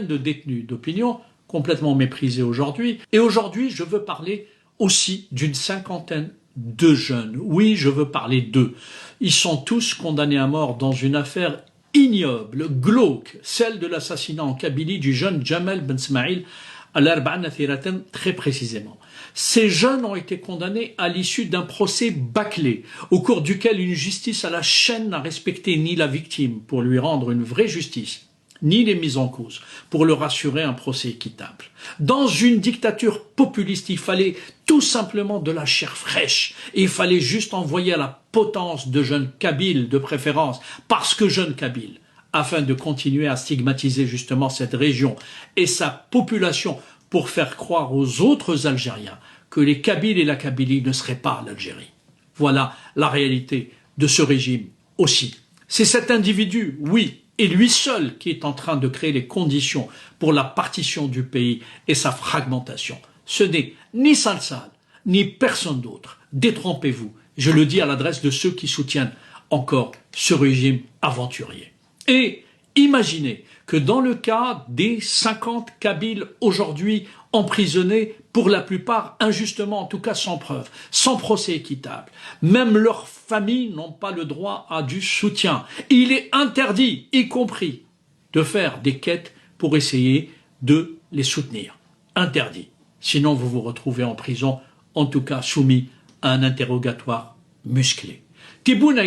de détenus d'opinion, complètement méprisés aujourd'hui. Et aujourd'hui, je veux parler aussi d'une cinquantaine de jeunes. Oui, je veux parler d'eux. Ils sont tous condamnés à mort dans une affaire ignoble, glauque, celle de l'assassinat en Kabylie du jeune Jamal Ben Smaïl al-Arba'a Nathiratan, très précisément. Ces jeunes ont été condamnés à l'issue d'un procès bâclé, au cours duquel une justice à la chaîne n'a respecté ni la victime pour lui rendre une vraie justice, ni les mises en cause pour leur assurer un procès équitable. Dans une dictature populiste, il fallait tout simplement de la chair fraîche et il fallait juste envoyer à la potence de jeunes Kabyles de préférence, parce que jeunes Kabyles, afin de continuer à stigmatiser justement cette région et sa population pour faire croire aux autres Algériens que les Kabyles et la Kabylie ne seraient pas l'Algérie. Voilà la réalité de ce régime aussi. C'est cet individu, oui, et lui seul qui est en train de créer les conditions pour la partition du pays et sa fragmentation. Ce n'est ni Salsal, ni personne d'autre. Détrompez-vous. Je le dis à l'adresse de ceux qui soutiennent encore ce régime aventurier. Et imaginez que dans le cas des 50 Kabyles aujourd'hui emprisonnés, pour la plupart injustement, en tout cas sans preuve, sans procès équitable, même leurs familles n'ont pas le droit à du soutien. Il est interdit, y compris, de faire des quêtes pour essayer de les soutenir. Interdit. Sinon vous vous retrouvez en prison, en tout cas soumis à un interrogatoire musclé. Tebboune a